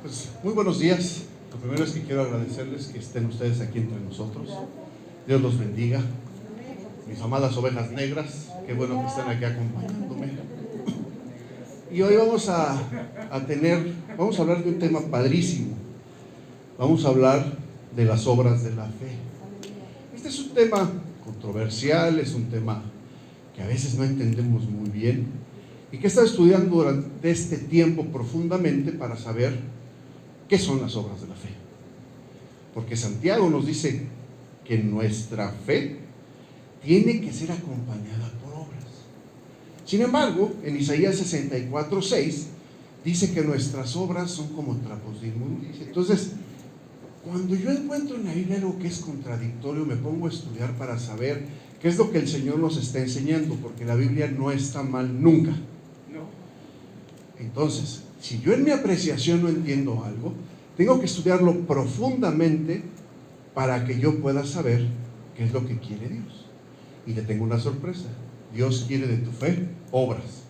Pues, muy buenos días. Lo primero es que quiero agradecerles que estén ustedes aquí entre nosotros. Dios los bendiga. Mis amadas ovejas negras, qué bueno que están aquí acompañándome. Y hoy vamos a hablar de un tema padrísimo. Vamos a hablar de las obras de la fe. Este es un tema controversial, es un tema que a veces no entendemos muy bien y que he estado estudiando durante este tiempo profundamente para saber qué son las obras de la fe. Porque Santiago nos dice que nuestra fe tiene que ser acompañada por obras. Sin embargo, en Isaías 64:6 dice que nuestras obras son como trapos de inmundicia. Entonces, cuando yo encuentro en la Biblia algo que es contradictorio, me pongo a estudiar para saber qué es lo que el Señor nos está enseñando, porque la Biblia no está mal nunca. Entonces, si yo en mi apreciación no entiendo algo, tengo que estudiarlo profundamente para que yo pueda saber qué es lo que quiere Dios. Y te tengo una sorpresa: Dios quiere de tu fe obras.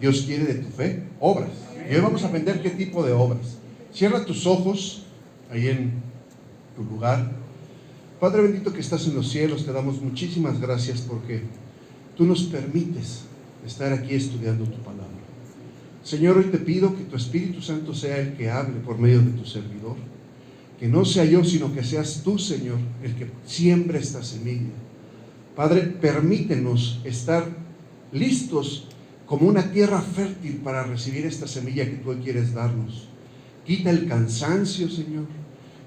Dios quiere de tu fe obras. Y hoy vamos a aprender qué tipo de obras. Cierra tus ojos ahí en tu lugar. Padre bendito que estás en los cielos, te damos muchísimas gracias porque tú nos permites estar aquí estudiando tu palabra. Señor, hoy te pido que tu Espíritu Santo sea el que hable por medio de tu servidor. Que no sea yo, sino que seas tú, Señor, el que siembre esta semilla. Padre, permítenos estar listos como una tierra fértil para recibir esta semilla que tú hoy quieres darnos. Quita el cansancio, Señor.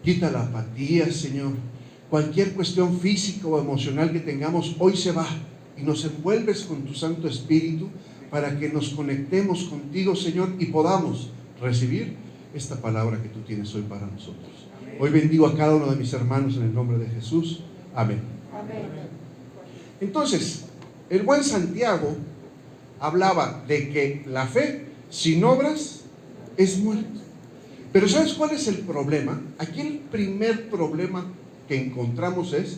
Quita la apatía, Señor. Cualquier cuestión física o emocional que tengamos, hoy se va y nos envuelves con tu Santo Espíritu para que nos conectemos contigo, Señor, y podamos recibir esta palabra que tú tienes hoy para nosotros. Hoy bendigo a cada uno de mis hermanos en el nombre de Jesús. Amén. Entonces, el buen Santiago hablaba de que la fe sin obras es muerta. Pero ¿sabes cuál es el problema? Aquí el primer problema que encontramos es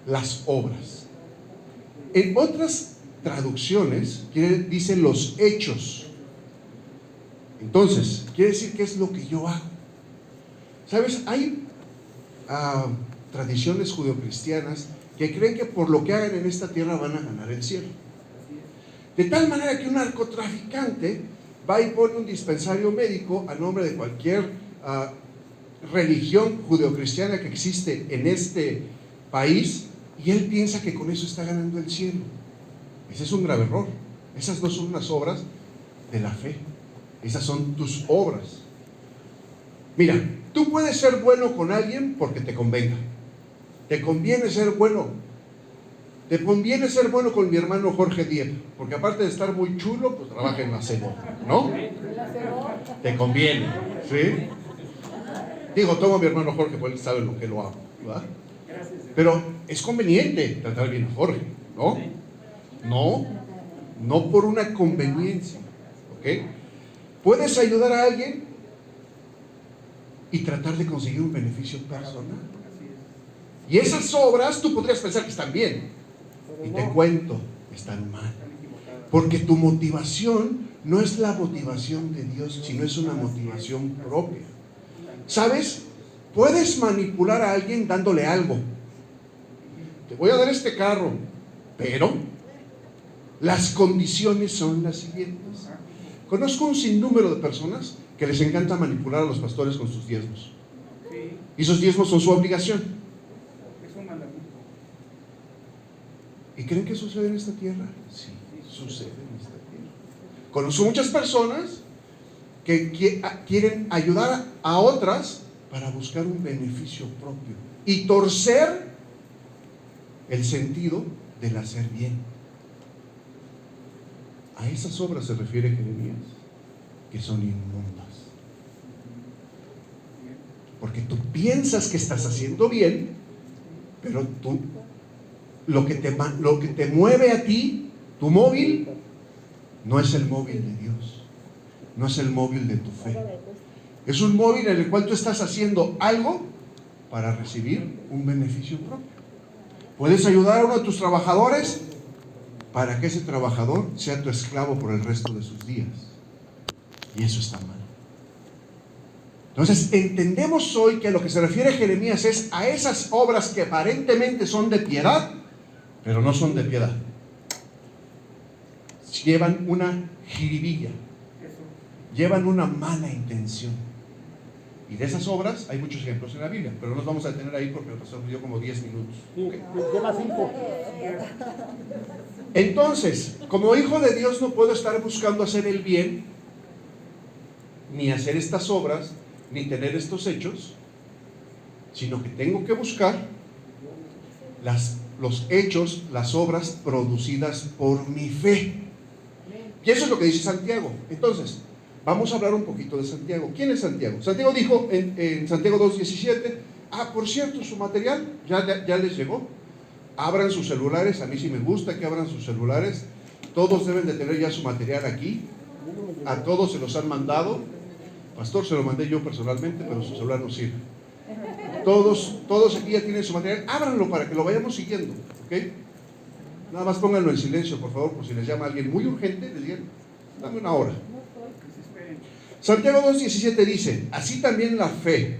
las obras. En otras traducciones dice los hechos. Entonces, quiere decir qué es lo que yo hago. ¿Sabes? Hay tradiciones judeocristianas que creen que por lo que hagan en esta tierra van a ganar el cielo. De tal manera que un narcotraficante va y pone un dispensario médico a nombre de cualquier religión judeocristiana que existe en este país, y él piensa que con eso está ganando el cielo. Ese es un grave error. Esas no son las obras de la fe. Esas son tus obras. Mira, tú puedes ser bueno con alguien porque te convenga. Te conviene ser bueno. Te conviene ser bueno con mi hermano Jorge Dieppe, porque aparte de estar muy chulo, pues trabaja en la cebolla, ¿no? Te conviene, ¿sí? Digo, toma a mi hermano Jorge, porque él sabe lo que lo hago, ¿verdad? Pero es conveniente tratar bien a Jorge, ¿no? No por una conveniencia, ¿ok? Puedes ayudar a alguien y tratar de conseguir un beneficio personal. Y esas obras tú podrías pensar que están bien. Y te cuento, están mal. Porque tu motivación no es la motivación de Dios, sino es una motivación propia. ¿Sabes? Puedes manipular a alguien dándole algo. Te voy a dar este carro, pero las condiciones son las siguientes. Conozco un sinnúmero de personas que les encanta manipular a los pastores con sus diezmos. Y esos diezmos son su obligación. ¿Y creen que sucede en esta tierra? Sí, sucede en esta tierra. Conozco muchas personas que quieren ayudar a otras para buscar un beneficio propio y torcer el sentido del hacer bien. A esas obras se refiere Jeremías, que son inmundas. Porque tú piensas que estás haciendo bien, pero lo que te mueve a ti, tu móvil, no es el móvil de Dios, no es el móvil de tu fe. Es un móvil en el cual tú estás haciendo algo para recibir un beneficio propio. Puedes ayudar a uno de tus trabajadores para que ese trabajador sea tu esclavo por el resto de sus días. Y eso está mal. Entonces entendemos hoy que a lo que se refiere Jeremías es a esas obras que aparentemente son de piedad, pero no son de piedad. Llevan una jiribilla, llevan una mala intención. Y de esas obras hay muchos ejemplos en la Biblia, pero no nos vamos a detener ahí porque el pastor me dio como 10 minutos. Entonces, como hijo de Dios no puedo estar buscando hacer el bien, ni hacer estas obras, ni tener estos hechos, sino que tengo que buscar los hechos, las obras producidas por mi fe. Y eso es lo que dice Santiago. Entonces, vamos a hablar un poquito de Santiago. ¿Quién es Santiago? Santiago dijo en Santiago 2:17, por cierto, su material ya les llegó. Abran sus celulares, a mí sí me gusta que abran sus celulares. Todos deben de tener ya su material aquí. A todos se los han mandado. Pastor, se lo mandé yo personalmente, pero su celular no sirve. Todos aquí ya tienen su material. Ábranlo para que lo vayamos siguiendo, ¿ok? Nada más pónganlo en silencio, por favor, por si les llama alguien muy urgente, les digan, dame una hora. Santiago 2:17 dice, así también la fe,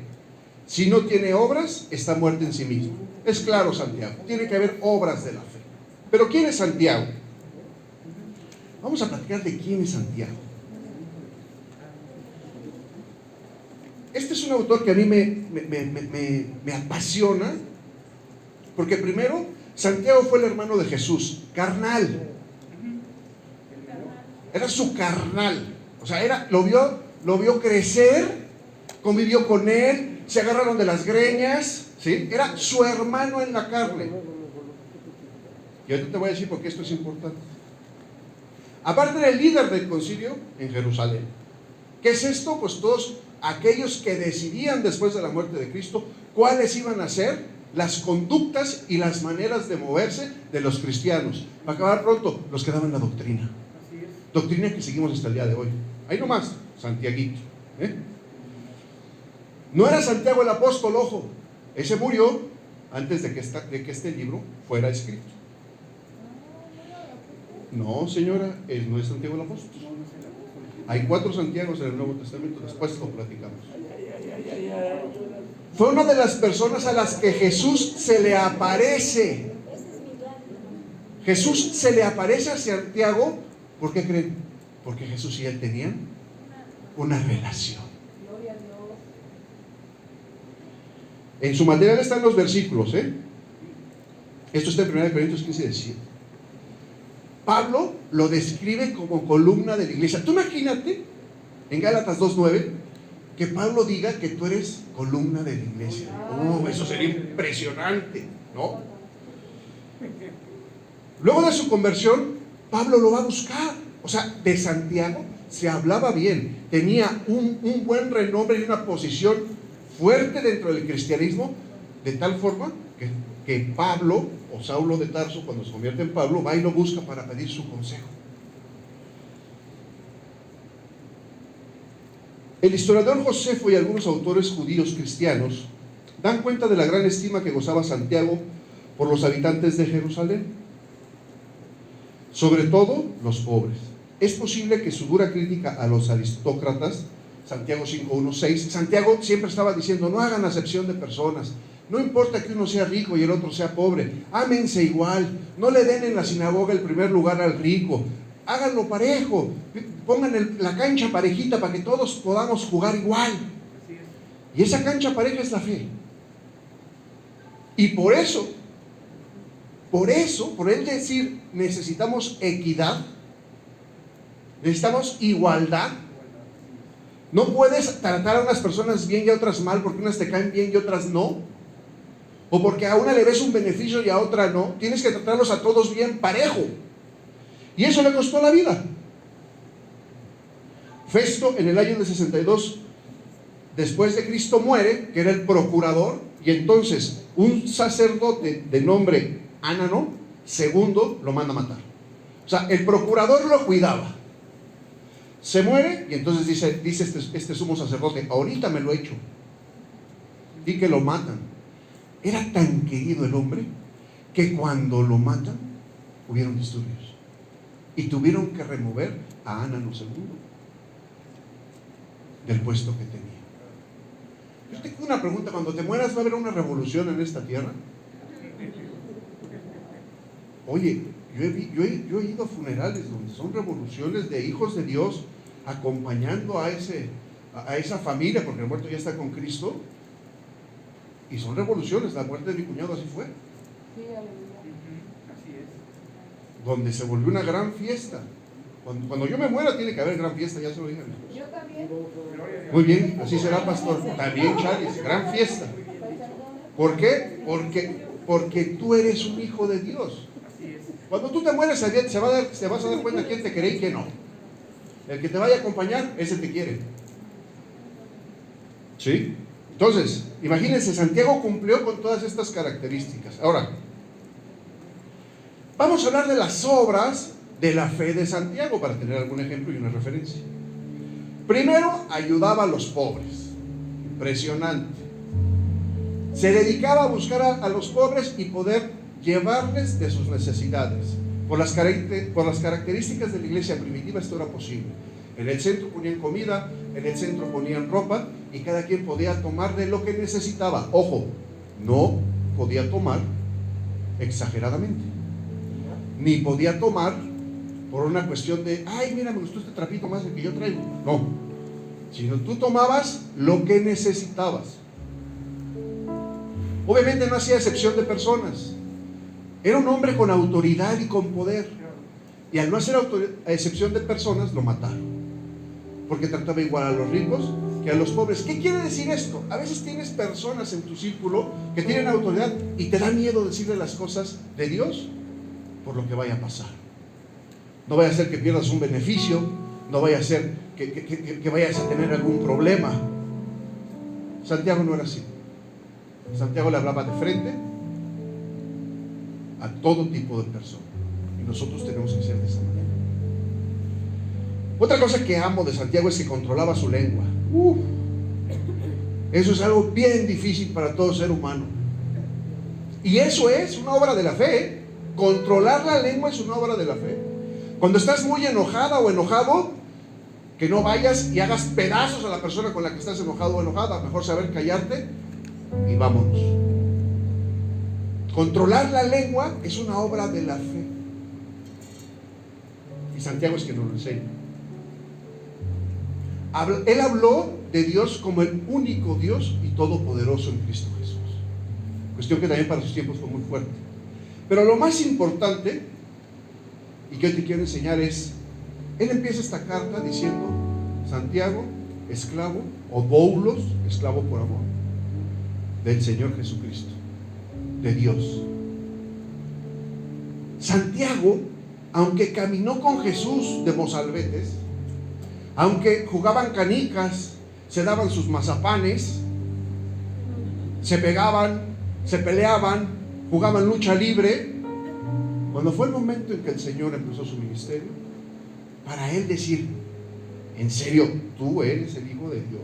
si no tiene obras, está muerta en sí misma. Es claro, Santiago, tiene que haber obras de la fe. Pero ¿quién es Santiago? Vamos a platicar de quién es Santiago. Este es un autor que a mí me apasiona, porque primero, Santiago fue el hermano de Jesús, carnal. Era su carnal. O sea, lo vio crecer, convivió con él, se agarraron de las greñas, ¿sí? Era su hermano en la carne. Y ahorita te voy a decir por qué esto es importante. Aparte era el líder del concilio en Jerusalén. ¿Qué es esto? Pues todos aquellos que decidían después de la muerte de Cristo cuáles iban a ser las conductas y las maneras de moverse de los cristianos. Para acabar pronto, los que daban la doctrina. Doctrina que seguimos hasta el día de hoy. Ahí nomás, Santiaguito. No era Santiago el apóstol, ojo. Ese murió antes de que este libro fuera escrito. No, señora, él no es Santiago el apóstol. Hay 4 Santiagos en el Nuevo Testamento, después lo platicamos. Fue una de las personas a las que Jesús se le aparece. Jesús se le aparece a Santiago. ¿Por qué creen? Porque Jesús y él tenían una relación. En su material están los versículos, Esto está en 1 Corintios 15:17. Pablo lo describe como columna de la iglesia. Tú imagínate, en Gálatas 2:9, que Pablo diga que tú eres columna de la iglesia. Eso sería impresionante, ¿no? Luego de su conversión, Pablo lo va a buscar. O sea, de Santiago se hablaba bien. Tenía un buen renombre y una posición fuerte dentro del cristianismo, de tal forma que Pablo, o Saulo de Tarso, cuando se convierte en Pablo, va y lo busca para pedir su consejo. El historiador Josefo y algunos autores judíos cristianos dan cuenta de la gran estima que gozaba Santiago por los habitantes de Jerusalén, sobre todo los pobres. Es posible que su dura crítica a los aristócratas, Santiago 5:1-6, Santiago siempre estaba diciendo, no hagan acepción de personas, no importa que uno sea rico y el otro sea pobre, ámense igual, no le den en la sinagoga el primer lugar al rico, háganlo parejo, pongan la cancha parejita para que todos podamos jugar igual. Y esa cancha pareja es la fe. Y por él decir necesitamos equidad, necesitamos igualdad. No puedes tratar a unas personas bien y a otras mal porque unas te caen bien y otras no. O porque a una le ves un beneficio y a otra no. Tienes que tratarlos a todos bien parejo. Y eso le costó la vida. Festo, en el año de 62 después de Cristo, muere, que era el procurador, y entonces un sacerdote de nombre Ánano II lo manda a matar. O sea, el procurador lo cuidaba. Se muere y entonces dice este sumo sacerdote, ahorita me lo he hecho. Y que lo matan. Era tan querido el hombre que cuando lo matan hubieron disturbios y tuvieron que remover a Ánano II. del puesto que tenía. Yo tengo una pregunta: cuando te mueras, ¿va a haber una revolución en esta tierra? Oye, yo he ido a funerales donde son revoluciones de hijos de Dios acompañando a esa familia, porque el muerto ya está con Cristo, y son revoluciones. La muerte de mi cuñado así fue. Sí, aleluya. Así es. Donde se volvió una gran fiesta. Cuando yo me muera tiene que haber gran fiesta, ya se lo dije a mi esposa. Yo también. Muy bien, así será, pastor. También, Charles, gran fiesta. ¿Por qué? Porque tú eres un hijo de Dios. Así es. Cuando tú te mueres, te vas a dar cuenta quién te quiere y quién no. El que te vaya a acompañar, ese te quiere. ¿Sí? Entonces, imagínense, Santiago cumplió con todas estas características. Ahora, vamos a hablar de las obras de la fe de Santiago para tener algún ejemplo y una referencia. Primero, ayudaba a los pobres. Impresionante. Se dedicaba a buscar a los pobres y poder llevarles de sus necesidades. Por las características de la iglesia primitiva esto era posible. En el centro ponían comida, en el centro ponían ropa, y cada quien podía tomar de lo que necesitaba. Ojo, no podía tomar exageradamente, ni podía tomar por una cuestión de, ay, mira, me gustó este trapito más del que yo traigo. No, sino tú tomabas lo que necesitabas. Obviamente no hacía excepción de personas. Era un hombre con autoridad y con poder, y al no hacer excepción de personas, lo mataron, porque trataba igual a los ricos que a los pobres. ¿Qué quiere decir esto? A veces tienes personas en tu círculo que tienen autoridad y te da miedo decirle las cosas de Dios por lo que vaya a pasar. No vaya a ser que pierdas un beneficio, no vaya a ser que vayas a tener algún problema. Santiago no era así. Santiago le hablaba de frente a todo tipo de personas, y nosotros tenemos que ser de esa manera. Otra cosa que amo de Santiago es que controlaba su lengua. Eso es algo bien difícil para todo ser humano, y eso es una obra de la fe, ¿eh? Controlar la lengua es una obra de la fe. Cuando estás muy enojada o enojado, que no vayas y hagas pedazos a la persona con la que estás enojado o enojada. Mejor saber callarte y vámonos. Controlar la lengua es una obra de la fe, y Santiago es que nos lo enseña. Él habló de Dios como el único Dios y todopoderoso en Cristo Jesús. Cuestión que también para sus tiempos fue muy fuerte. Pero lo más importante, y que hoy te quiero enseñar, es, él empieza esta carta diciendo: Santiago, esclavo, o doulos, esclavo por amor, del Señor Jesucristo, de Dios. Santiago, aunque caminó con Jesús de mozalbetes, aunque jugaban canicas, se daban sus mazapanes, se pegaban, se peleaban, jugaban lucha libre, cuando fue el momento en que el Señor empezó su ministerio, para él decir: ¿en serio tú eres el Hijo de Dios?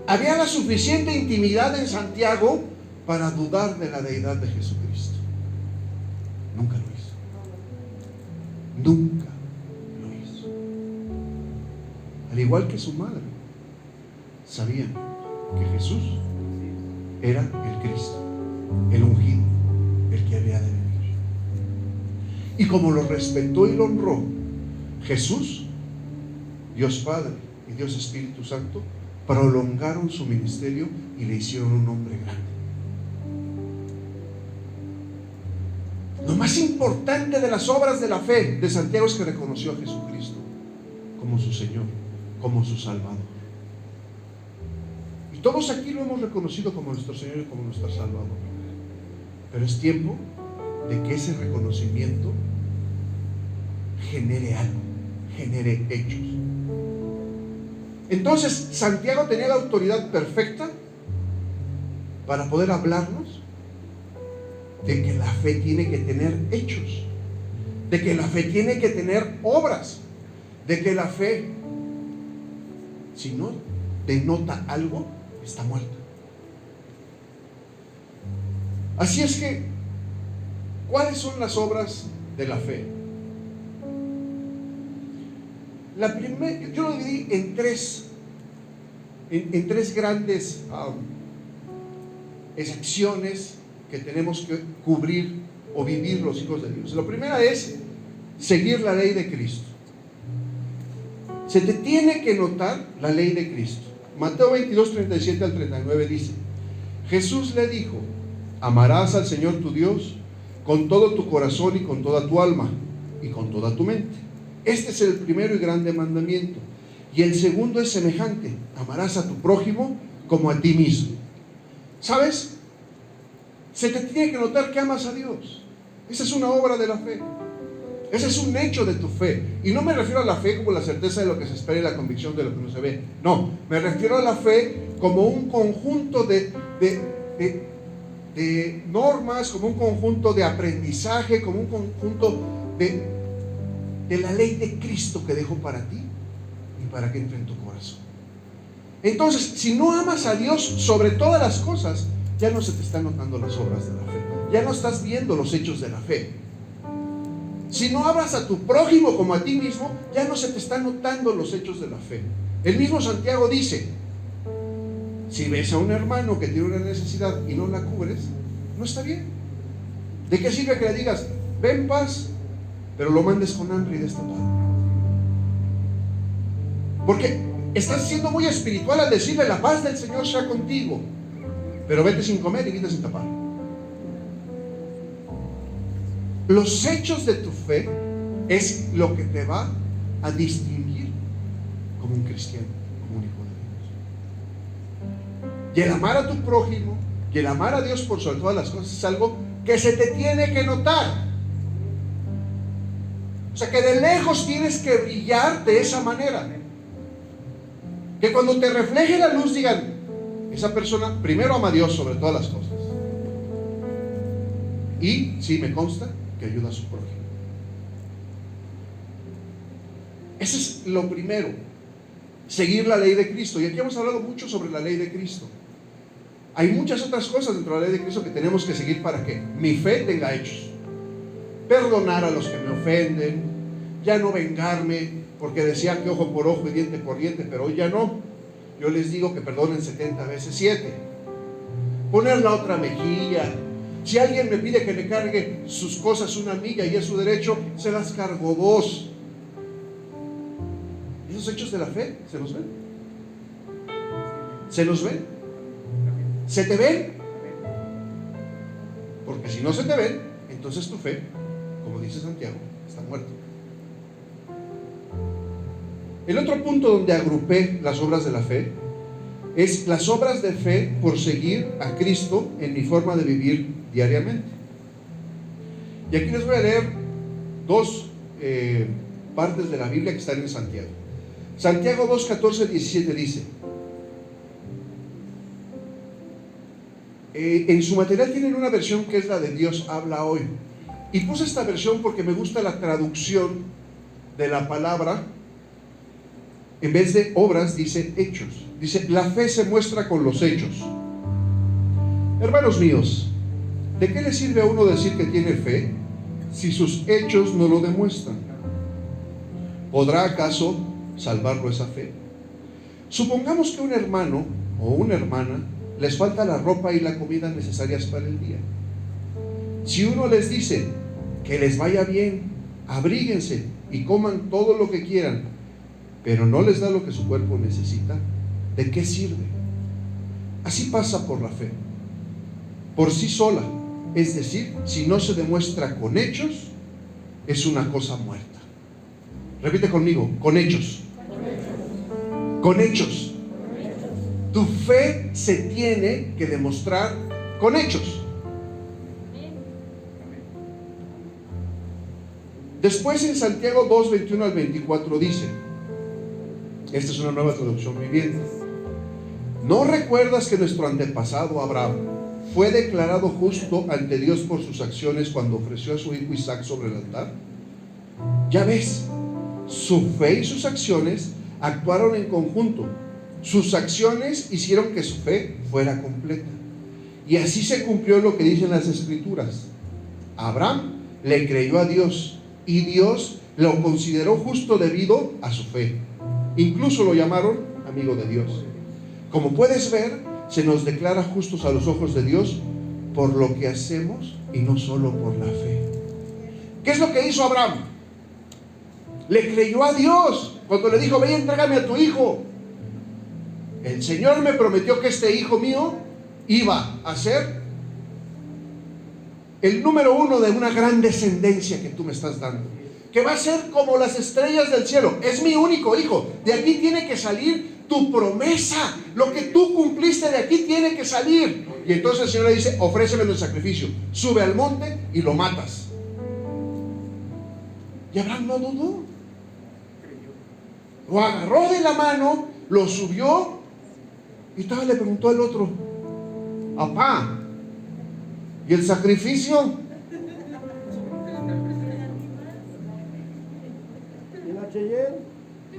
Había la suficiente intimidad en Santiago para dudar de la deidad de Jesucristo. Nunca lo hizo. Nunca lo hizo. Al igual que su madre, sabían que Jesús era el Cristo, el ungido, el que había de venir. Y como lo respetó y lo honró, Jesús, Dios Padre y Dios Espíritu Santo prolongaron su ministerio y le hicieron un hombre grande. Lo más importante de las obras de la fe de Santiago es que reconoció a Jesucristo como su Señor, como su Salvador. Y todos aquí lo hemos reconocido como nuestro Señor y como nuestro Salvador. Pero es tiempo de que ese reconocimiento genere algo, genere hechos. Entonces, Santiago tenía la autoridad perfecta para poder hablarnos de que la fe tiene que tener hechos, de que la fe tiene que tener obras, de que la fe, si no denota algo, está muerta. Así es que, ¿cuáles son las obras de la fe? Yo lo dividí en tres grandes secciones que tenemos que cubrir o vivir los hijos de Dios. La primera es seguir la ley de Cristo. Se te tiene que notar la ley de Cristo. Mateo 22, 37 al 39 dice: Jesús le dijo: amarás al Señor tu Dios con todo tu corazón y con toda tu alma y con toda tu mente. Este es el primero y grande mandamiento. Y el segundo es semejante: amarás a tu prójimo como a ti mismo. ¿Sabes? Se te tiene que notar que amas a Dios. Esa es una obra de la fe. Ese es un hecho de tu fe. Y no me refiero a la fe como la certeza de lo que se espera y la convicción de lo que no se ve. No, me refiero a la fe como un conjunto de normas, como un conjunto de aprendizaje, como un conjunto de la ley de Cristo que dejó para ti y para que entre en tu corazón. Entonces, si no amas a Dios sobre todas las cosas, ya no se te están notando las obras de la fe. Ya no estás viendo los hechos de la fe. Si no amas a tu prójimo como a ti mismo, ya no se te están notando los hechos de la fe. El mismo Santiago dice: si ves a un hermano que tiene una necesidad y no la cubres, no está bien. ¿De qué sirve que le digas ven paz, pero lo mandes con hambre y destapado? Porque estás siendo muy espiritual al decirle la paz del Señor sea contigo, pero vete sin comer y vete sin tapar. Los hechos de tu fe es lo que te va a distinguir como un cristiano, como un hijo de Dios. Y el amar a tu prójimo y el amar a Dios por sobre todas las cosas es algo que se te tiene que notar. O sea, que de lejos tienes que brillar de esa manera. Que cuando te refleje la luz digan: esa persona primero ama a Dios sobre todas las cosas. Y sí, me consta que ayuda a su prójimo. Ese es lo primero, seguir la ley de Cristo. Y aquí hemos hablado mucho sobre la ley de Cristo. Hay muchas otras cosas dentro de la ley de Cristo que tenemos que seguir para que mi fe tenga hechos. Perdonar a los que me ofenden, ya no vengarme, porque decía que ojo por ojo y diente por diente, pero hoy ya no. Yo les digo que perdonen 70 veces 7. Poner la otra mejilla. Si alguien me pide que le cargue sus cosas una milla y es su derecho, se las cargo 2. Esos hechos de la fe, ¿se los ven? ¿Se los ven? ¿Se te ven? Porque si no se te ven, entonces tu fe, como dice Santiago, está muerta. El otro punto donde agrupé las obras de la fe es las obras de fe por seguir a Cristo en mi forma de vivir diariamente. Y aquí les voy a leer dos partes de la Biblia que están en Santiago. Santiago 2, 14, 17 dice: en su material tienen una versión que es la de Dios habla hoy. Y puse esta versión porque me gusta la traducción de la palabra. En vez de obras dice hechos. Dice: la fe se muestra con los hechos. Hermanos míos, ¿de qué le sirve a uno decir que tiene fe si sus hechos no lo demuestran? ¿Podrá acaso salvarlo esa fe? Supongamos que un hermano o una hermana les falta la ropa y la comida necesarias para el día. Si uno les dice que les vaya bien, abríguense y coman todo lo que quieran, pero no les da lo que su cuerpo necesita, ¿de qué sirve? Así pasa por la fe. Por sí sola, es decir, si no se demuestra con hechos, es una cosa muerta. Repite conmigo: con hechos. Con hechos. Tu fe se tiene que demostrar con hechos. Después en Santiago 2, 21 al 24 dice, esta es una nueva traducción viviente: ¿no recuerdas que nuestro antepasado Abraham fue declarado justo ante Dios por sus acciones cuando ofreció a su hijo Isaac sobre el altar? Ya ves, su fe y sus acciones actuaron en conjunto. Sus acciones hicieron que su fe fuera completa. Y así se cumplió lo que dicen las Escrituras: Abraham le creyó a Dios y Dios lo consideró justo debido a su fe. Incluso lo llamaron amigo de Dios. Como puedes ver, se nos declara justos a los ojos de Dios por lo que hacemos y no solo por la fe. ¿Qué es lo que hizo Abraham? Le creyó a Dios cuando le dijo: ve y entrégame a tu hijo. El Señor me prometió que este hijo mío iba a ser el número 1 de una gran descendencia que tú me estás dando, que va a ser como las estrellas del cielo. Es mi único hijo. De aquí tiene que salir tu promesa. Lo que tú cumpliste, de aquí tiene que salir. Y entonces el Señor le dice: ofrécemelo en sacrificio. Sube al monte y lo matas. Y Abraham no dudó. Lo agarró de la mano, lo subió, y todavía le preguntó al otro: papá, ¿y el sacrificio?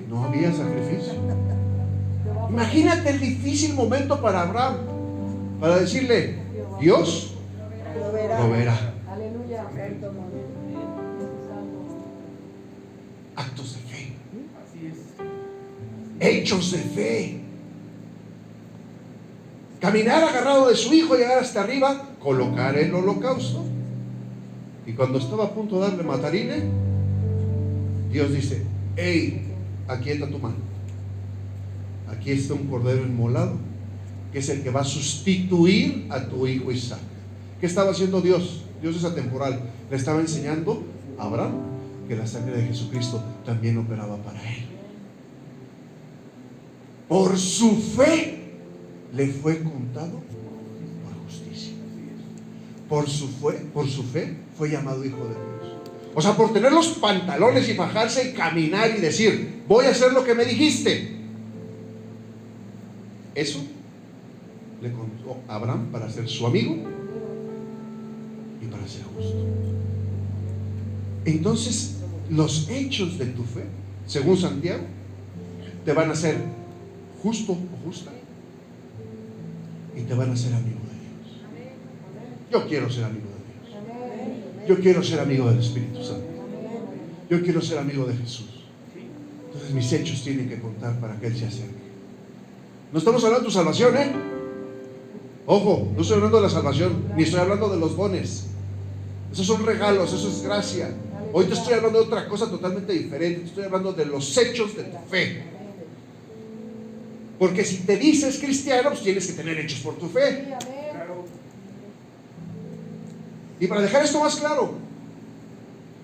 No había sacrificio. Imagínate el difícil momento para Abraham, para decirle: Dios proveerá. Actos de fe, hechos de fe. Caminar agarrado de su hijo, llegar hasta arriba, colocar el holocausto. Y cuando estaba a punto de darle matarine, Dios dice: hey, aquieta tu mano. Aquí está un cordero inmolado, que es el que va a sustituir a tu hijo Isaac. ¿Qué estaba haciendo Dios? Dios es atemporal. Le estaba enseñando a Abraham que la sangre de Jesucristo también operaba para él. Por su fe le fue contado por justicia. Por su fe fue llamado hijo de Dios. O sea, por tener los pantalones y fajarse y caminar y decir: voy a hacer lo que me dijiste. Eso le contó a Abraham para ser su amigo y para ser justo. Entonces, los hechos de tu fe, según Santiago, te van a hacer justo o justa y te van a hacer amigo de Dios. Yo quiero ser amigo de Dios. Yo quiero ser amigo del Espíritu Santo. Yo quiero ser amigo de Jesús. Entonces mis hechos tienen que contar para que Él se acerque. No estamos hablando de tu salvación, Ojo, no estoy hablando de la salvación, ni estoy hablando de los dones. Esos son regalos, eso es gracia. Hoy te estoy hablando de otra cosa totalmente diferente. Te estoy hablando de los hechos de tu fe. Porque si te dices cristiano, pues tienes que tener hechos por tu fe. Y para dejar esto más claro,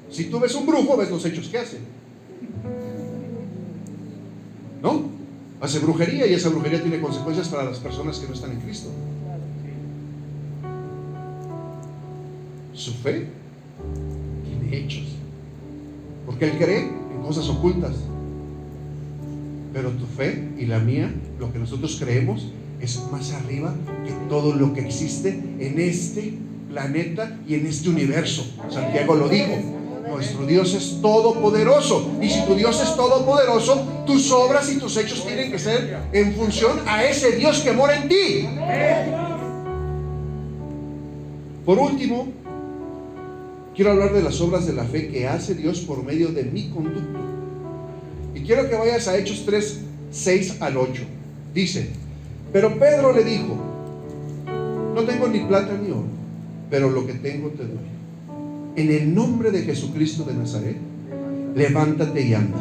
si tú ves un brujo, ves los hechos que hace, ¿no? Hace brujería, y esa brujería tiene consecuencias para las personas que no están en Cristo. Su fe tiene hechos, porque él cree en cosas ocultas. Pero tu fe y la mía, lo que nosotros creemos, es más arriba que todo lo que existe en este planeta y en este universo. Santiago lo dijo: nuestro Dios es todopoderoso. Y si tu Dios es todopoderoso, tus obras y tus hechos tienen que ser en función a ese Dios que mora en ti. Por último, quiero hablar de las obras de la fe que hace Dios por medio de mi conducto. Y quiero que vayas a Hechos 3, 6 al 8. Dice: pero Pedro le dijo: no tengo ni plata ni oro, pero lo que tengo te doy. En el nombre de Jesucristo de Nazaret, levántate y anda.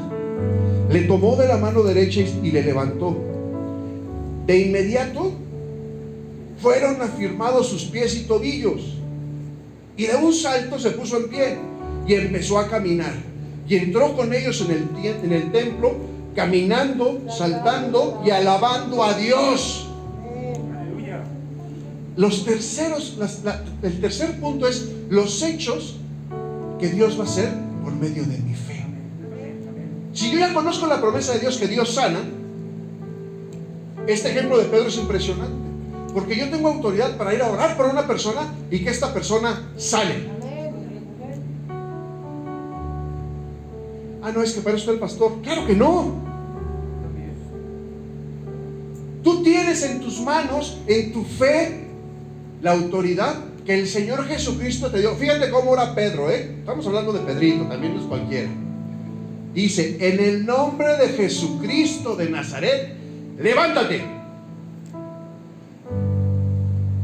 Le tomó de la mano derecha y le levantó. De inmediato fueron afirmados sus pies y tobillos, y de un salto se puso en pie y empezó a caminar, y entró con ellos en el templo, caminando, saltando y alabando a Dios. El tercer punto es los hechos que Dios va a hacer por medio de mi fe. Si yo ya conozco la promesa de Dios que Dios sana, este ejemplo de Pedro es impresionante, porque yo tengo autoridad para ir a orar por una persona y que esta persona sane. Ah, no, es que para eso está el pastor. Claro que no. Tú tienes en tus manos, en tu fe, la autoridad que el Señor Jesucristo te dio. Fíjate cómo ora Pedro, Estamos hablando de Pedrito, también no es cualquiera. Dice: en el nombre de Jesucristo de Nazaret, levántate.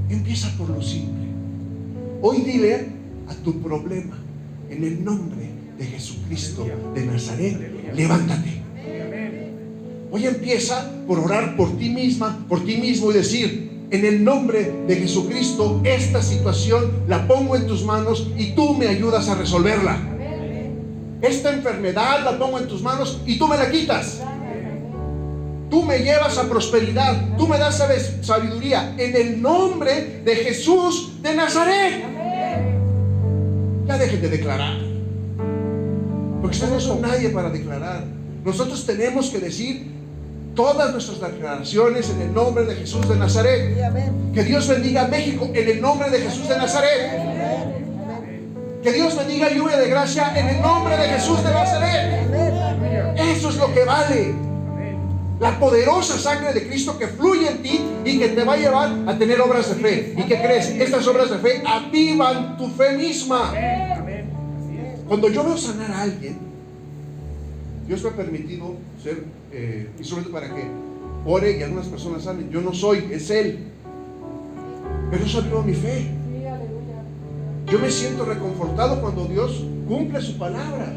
Empieza por lo simple. Hoy dile a tu problema: en el nombre de Jesucristo de Nazaret, levántate. Hoy empieza por orar por ti misma, por ti mismo, y decir: en el nombre de Jesucristo, esta situación la pongo en tus manos y tú me ayudas a resolverla. Esta enfermedad la pongo en tus manos y tú me la quitas. Tú me llevas a prosperidad, tú me das sabiduría, en el nombre de Jesús de Nazaret. Ya dejen de declarar, porque ustedes no son nadie para declarar. Nosotros tenemos que decir todas nuestras declaraciones en el nombre de Jesús de Nazaret. Que Dios bendiga a México en el nombre de Jesús de Nazaret. Que Dios bendiga lluvia de gracia en el nombre de Jesús de Nazaret. Eso es lo que vale. La poderosa sangre de Cristo que fluye en ti y que te va a llevar a tener obras de fe. ¿Y qué crees? Estas obras de fe avivan tu fe misma. Cuando yo veo sanar a alguien, Dios me ha permitido ser instrumento para que ore y algunas personas sanen. Yo no soy, es Él. Pero eso aviva mi fe. Yo me siento reconfortado cuando Dios cumple su palabra.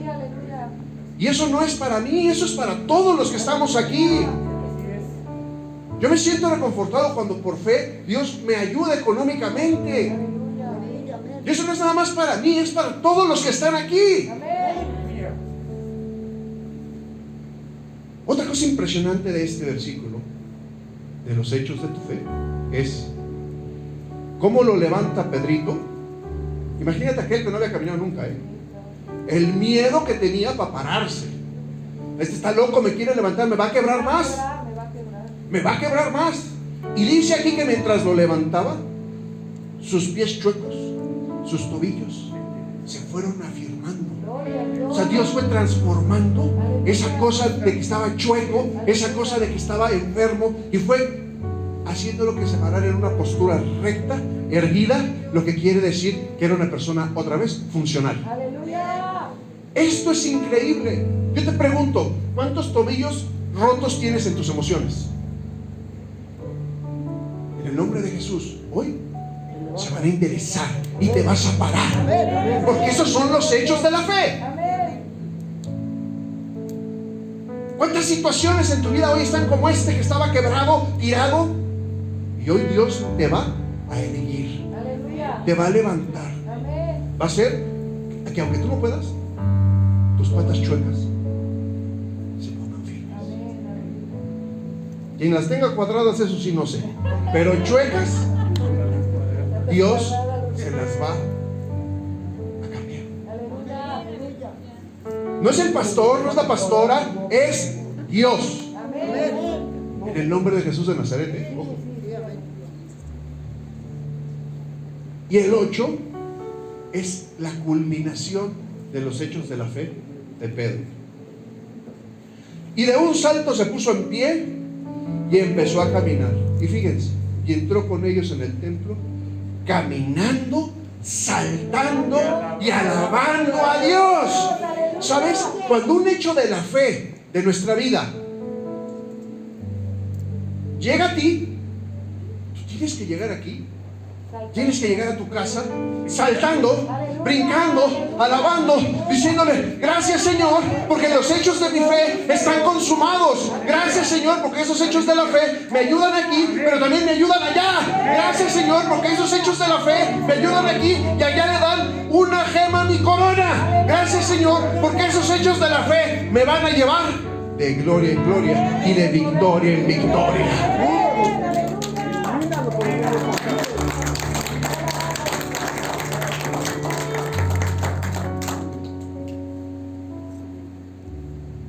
Y eso no es para mí, eso es para todos los que estamos aquí. Yo me siento reconfortado cuando por fe Dios me ayuda económicamente. Y eso no es nada más para mí, es para todos los que están aquí. Otra cosa impresionante de este versículo, de los hechos de tu fe, es cómo lo levanta Pedrito. Imagínate aquel que no había caminado nunca, el miedo que tenía para pararse. Este está loco, me quiere levantar, me va a quebrar más. Me va a quebrar más. Y dice aquí que mientras lo levantaba, sus pies chuecos, sus tobillos se fueron afirmando. O sea, Dios fue transformando esa cosa de que estaba chueco, esa cosa de que estaba enfermo, y fue haciéndolo que se parara en una postura recta, erguida, lo que quiere decir que era una persona otra vez funcional. Esto es increíble. Yo te pregunto, ¿cuántos tobillos rotos tienes en tus emociones? En el nombre de Jesús, hoy se van a enderezar y te vas a parar, porque esos son los hechos de la fe. ¿Cuántas situaciones en tu vida hoy están como este que estaba quebrado, tirado? Y hoy Dios te va a erguir, te va a levantar. Va a ser que aunque tú no puedas, tus patas chuecas se pongan firmes. Quien las tenga cuadradas, eso sí no sé, pero chuecas, Dios se las va a cambiar. No es el pastor, no es la pastora, es Dios. En el nombre de Jesús de Nazaret, ojo. Y el 8 es la culminación de los hechos de la fe de Pedro. Y de un salto se puso en pie y empezó a caminar. Y fíjense, y entró con ellos en el templo, caminando, saltando y alabando a Dios. ¿Sabes? Cuando un hecho de la fe de nuestra vida llega a ti, tú tienes que llegar aquí. Tienes que llegar a tu casa saltando, brincando, alabando, diciéndole: gracias, Señor, porque los hechos de mi fe están consumados. Gracias, Señor, porque esos hechos de la fe me ayudan aquí, pero también me ayudan allá. Gracias, Señor, porque esos hechos de la fe me ayudan aquí y allá le dan una gema a mi corona. Gracias, Señor, porque esos hechos de la fe me van a llevar de gloria en gloria y de victoria en victoria.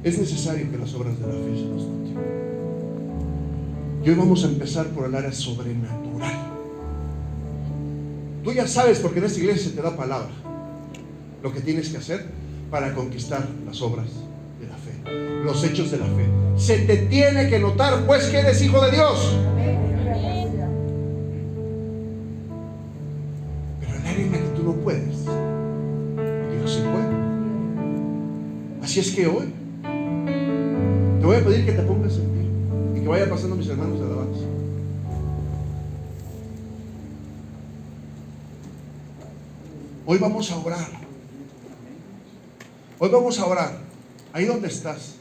Es necesario que las obras de la fe se nos noten. Y hoy vamos a empezar por el área sobrenatural. Tú ya sabes, porque en esta iglesia se te da palabra, lo que tienes que hacer para conquistar las obras de la fe, los hechos de la fe. Se te tiene que notar, pues, que eres hijo de Dios. Pero el área en la que tú no puedes, Dios sí puede. Así es que hoy Te voy a pedir que te pongas en pie y que vaya pasando mis hermanos de alabanza. Hoy vamos a orar. Hoy vamos a orar. Ahí donde estás.